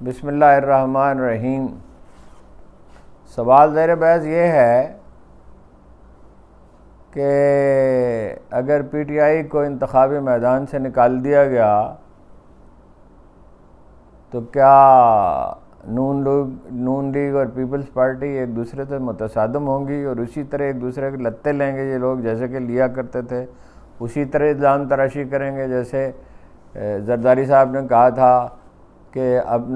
بسم اللہ الرحمن الرحیم۔ سوال زیر بحث یہ ہے کہ اگر پی ٹی آئی کو انتخابی میدان سے نکال دیا گیا تو کیا نون لیگ اور پیپلز پارٹی ایک دوسرے سے متصادم ہوں گی اور اسی طرح ایک دوسرے کے لتے لیں گے؟ یہ لوگ جیسے کہ لیا کرتے تھے اسی طرح الزام تراشی کریں گے، جیسے زرداری صاحب نے کہا تھا کہ اب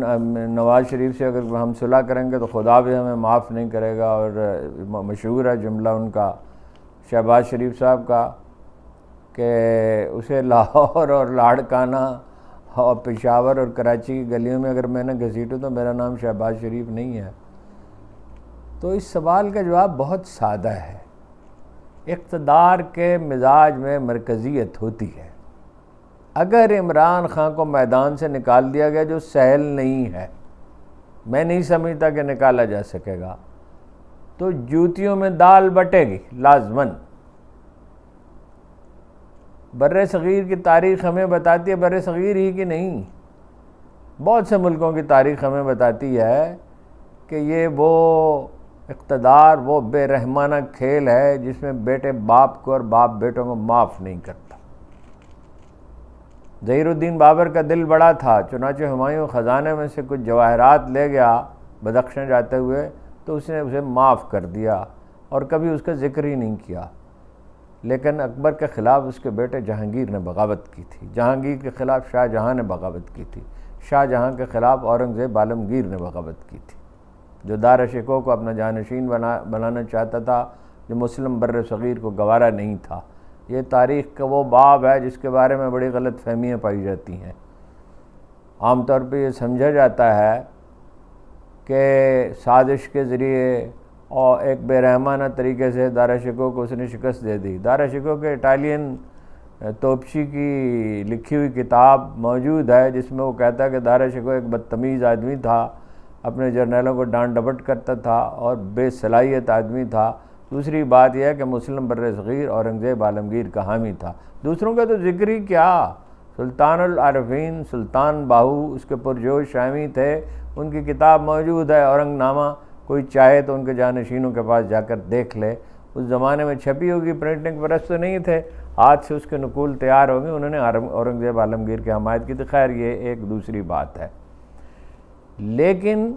نواز شریف سے اگر ہم صلح کریں گے تو خدا بھی ہمیں معاف نہیں کرے گا، اور مشہور ہے جملہ ان کا شہباز شریف صاحب کا کہ اسے لاہور اور لاڑکانہ اور پشاور اور کراچی کی گلیوں میں اگر میں نے گھسیٹوں تو میرا نام شہباز شریف نہیں ہے۔ تو اس سوال کا جواب بہت سادہ ہے۔ اقتدار کے مزاج میں مرکزیت ہوتی ہے۔ اگر عمران خان کو میدان سے نکال دیا گیا، جو سہل نہیں ہے، میں نہیں سمجھتا کہ نکالا جا سکے گا، تو جوتیوں میں دال بٹے گی لازماً۔ بر صغیر کی تاریخ ہمیں بتاتی ہے، بر صغیر ہی کی نہیں، بہت سے ملکوں کی تاریخ ہمیں بتاتی ہے کہ یہ وہ اقتدار، وہ بے رحمانہ کھیل ہے جس میں بیٹے باپ کو اور باپ بیٹوں کو معاف نہیں کرتا۔ ظہیر الدین بابر کا دل بڑا تھا، چنانچہ ہمایوں خزانے میں سے کچھ جواہرات لے گیا بدخشاں جاتے ہوئے تو اس نے اسے معاف کر دیا اور کبھی اس کا ذکر ہی نہیں کیا۔ لیکن اکبر کے خلاف اس کے بیٹے جہانگیر نے بغاوت کی تھی، جہانگیر کے خلاف شاہ جہاں نے بغاوت کی تھی، شاہ جہاں کے خلاف اورنگزیب عالمگیر نے بغاوت کی تھی، جو دار شکوہ کو اپنا جانشین بنانا چاہتا تھا، جو مسلم بر صغیر کو گوارا نہیں تھا۔ یہ تاریخ کا وہ باب ہے جس کے بارے میں بڑی غلط فہمیاں پائی جاتی ہیں۔ عام طور پہ یہ سمجھا جاتا ہے کہ سازش کے ذریعے اور ایک بے رحمانہ طریقے سے دارا شکوہ کو اس نے شکست دے دی۔ دارا شکوہ کے اٹالین توپچی کی لکھی ہوئی کتاب موجود ہے جس میں وہ کہتا ہے کہ دارا شکوہ ایک بدتمیز آدمی تھا، اپنے جرنیلوں کو ڈانٹ ڈپٹ کرتا تھا اور بے صلاحیت آدمی تھا۔ دوسری بات یہ ہے کہ مسلم بر صغیر اورنگزیب عالمگیر کا حامی تھا۔ دوسروں کا تو ذکر ہی کیا، سلطان العارفین سلطان باہو اس کے پرجوش حامی تھے، ان کی کتاب موجود ہے اورنگ نامہ، کوئی چاہے تو ان کے جانشینوں کے پاس جا کر دیکھ لے۔ اس زمانے میں چھپی ہوگی، پرنٹنگ پریس تو نہیں تھے، ہاتھ سے اس کے نقول تیار ہوں گے، انہوں نے اورنگزیب عالمگیر کی حمایت کی تھی۔ خیر یہ ایک دوسری بات ہے، لیکن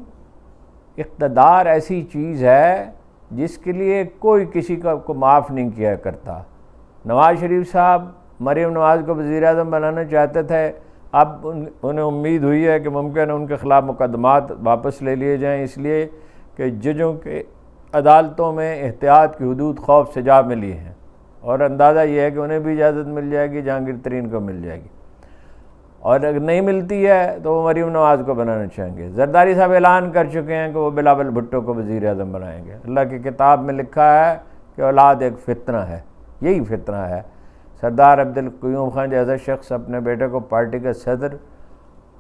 اقتدار ایسی چیز ہے جس کے لیے کوئی کسی کو معاف نہیں کیا کرتا۔ نواز شریف صاحب مریم نواز کو وزیر اعظم بنانا چاہتے تھے، اب انہیں امید ہوئی ہے کہ ممکن ہے ان کے خلاف مقدمات واپس لے لیے جائیں، اس لیے کہ ججوں کے عدالتوں میں احتیاط کی حدود خوف سے جا ملی ہیں، اور اندازہ یہ ہے کہ انہیں بھی اجازت مل جائے گی، جہانگیر ترین کو مل جائے گی، اور اگر نہیں ملتی ہے تو وہ مریم نواز کو بنانا چاہیں گے۔ زرداری صاحب اعلان کر چکے ہیں کہ وہ بلاول بھٹو کو وزیر اعظم بنائیں گے۔ اللہ کی کتاب میں لکھا ہے کہ اولاد ایک فتنہ ہے، یہی فتنہ ہے۔ سردار عبدالقیوم خان جیسا شخص اپنے بیٹے کو پارٹی کا صدر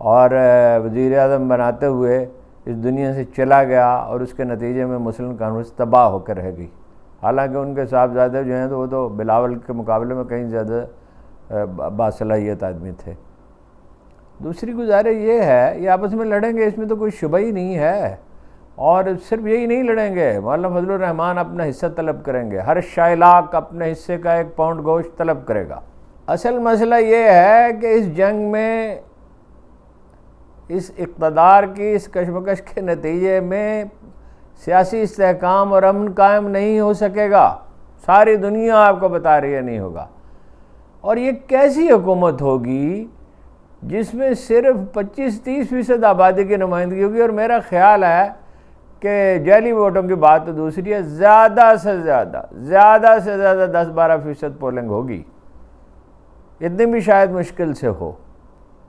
اور وزیر اعظم بناتے ہوئے اس دنیا سے چلا گیا، اور اس کے نتیجے میں مسلم کانگریس تباہ ہو کر رہ گئی۔ حالانکہ ان کے صاحبزادے جو ہیں تو وہ تو بلاول کے مقابلے میں کہیں زیادہ باصلاحیت آدمی تھے۔ دوسری گزارش یہ ہے، یہ آپس میں لڑیں گے، اس میں تو کوئی شبہ ہی نہیں ہے، اور صرف یہی نہیں لڑیں گے، مولانا فضل الرحمان اپنا حصہ طلب کریں گے، ہر شائلاک اپنے حصے کا 1 پاؤنڈ گوشت طلب کرے گا۔ اصل مسئلہ یہ ہے کہ اس جنگ میں، اس اقتدار کی اس کشمکش کے نتیجے میں سیاسی استحکام اور امن قائم نہیں ہو سکے گا، ساری دنیا آپ کو بتا رہی ہے نہیں ہوگا۔ اور یہ کیسی حکومت ہوگی جس میں صرف 25-30% آبادی کی نمائندگی ہوگی؟ اور میرا خیال ہے کہ جعلی ووٹوں کی بات تو دوسری ہے، زیادہ سے زیادہ 10-12% پولنگ ہوگی، اتنی بھی شاید مشکل سے ہو،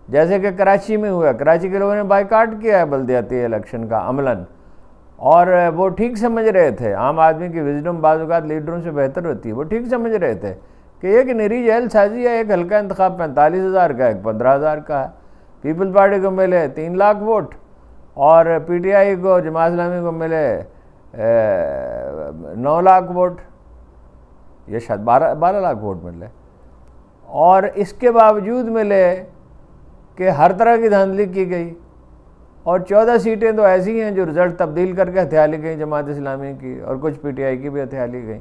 جیسے کہ کراچی میں ہوا۔ کراچی کے لوگوں نے بائیکاٹ کیا ہے بلدیاتی الیکشن کا عملاً، اور وہ ٹھیک سمجھ رہے تھے، عام آدمی کی وزڈم بعض اوقات لیڈروں سے بہتر ہوتی ہے، وہ ٹھیک سمجھ رہے تھے کہ ایک نری جیل سازی ہے، ایک حلقہ انتخاب 45,000 کا، ایک 15,000 کا ہے۔ پیپل پارٹی کو ملے 3 لاکھ ووٹ، اور پی ٹی آئی کو، جماعت اسلامی کو ملے 9 لاکھ ووٹ، یہ شاید 12 لاکھ ووٹ ملے، اور اس کے باوجود ملے کہ ہر طرح کی دھاندلی کی گئی، اور 14 سیٹیں تو ایسی ہیں جو رزلٹ تبدیل کر کے ہتھیا لی گئیں جماعت اسلامی کی، اور کچھ پی ٹی آئی کی بھی ہتھیا لی گئیں۔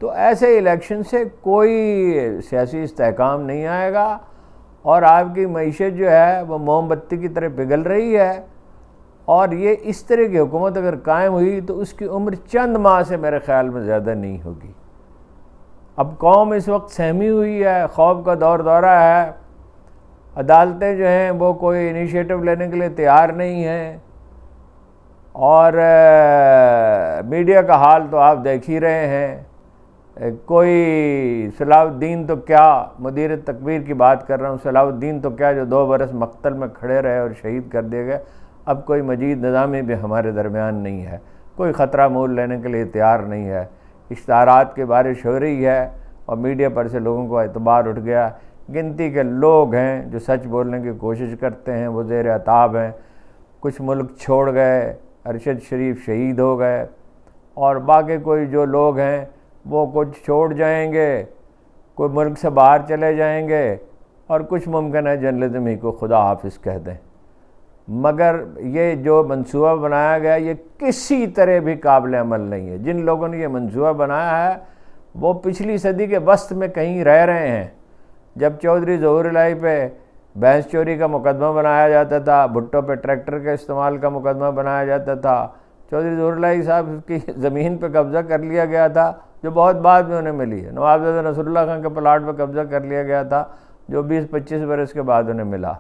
تو ایسے الیکشن سے کوئی سیاسی استحکام نہیں آئے گا، اور آپ کی معیشت جو ہے وہ موم بتی کی طرح پگھل رہی ہے، اور یہ اس طرح کی حکومت اگر قائم ہوئی تو اس کی عمر چند ماہ سے میرے خیال میں زیادہ نہیں ہوگی۔ اب قوم اس وقت سہمی ہوئی ہے، خوف کا دورہ ہے، عدالتیں جو ہیں وہ کوئی انیشیٹو لینے کے لیے تیار نہیں ہیں، اور میڈیا کا حال تو آپ دیکھ ہی رہے ہیں۔ کوئی صلاح الدین تو کیا، مدیر تکبیر کی بات کر رہا ہوں، صلاح الدین تو کیا جو 2 برس مقتل میں کھڑے رہے اور شہید کر دیے گئے، اب کوئی مجید نظامی بھی ہمارے درمیان نہیں ہے، کوئی خطرہ مول لینے کے لیے تیار نہیں ہے۔ اشتہارات کی بارش ہو رہی ہے اور میڈیا پر سے لوگوں کو اعتبار اٹھ گیا۔ گنتی کے لوگ ہیں جو سچ بولنے کی کوشش کرتے ہیں، وہ زیر عتاب ہیں۔ کچھ ملک چھوڑ گئے، ارشد شریف شہید ہو گئے، اور باقی کوئی جو لوگ ہیں وہ کچھ چھوڑ جائیں گے، کوئی ملک سے باہر چلے جائیں گے، اور کچھ ممکن ہے جرنلزم ہی کو خدا حافظ کہہ دیں۔ مگر یہ جو منصوبہ بنایا گیا یہ کسی طرح بھی قابل عمل نہیں ہے۔ جن لوگوں نے یہ منصوبہ بنایا ہے وہ پچھلی صدی کے وسط میں کہیں رہ رہے ہیں، جب چودھری ظہور الہی پہ بھینس چوری کا مقدمہ بنایا جاتا تھا، بھٹو پہ ٹریکٹر کے استعمال کا مقدمہ بنایا جاتا تھا، چودھری ظہور الہی صاحب کی زمین پہ قبضہ کر لیا گیا تھا جو بہت بعد میں انہیں ملی ہے، نوابزادہ نصر اللہ خان کے پلاٹ پہ قبضہ کر لیا گیا تھا جو 20-25 برس کے بعد انہیں ملا۔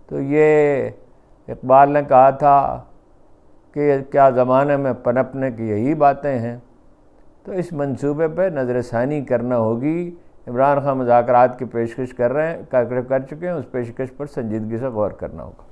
تو یہ اقبال نے کہا تھا کہ کیا زمانے میں پنپنے کی یہی باتیں ہیں۔ تو اس منصوبے پہ نظر ثانی کرنا ہوگی۔ عمران خان مذاکرات کی پیشکش کر چکے ہیں، اس پیشکش پر سنجیدگی سے غور کرنا ہوگا۔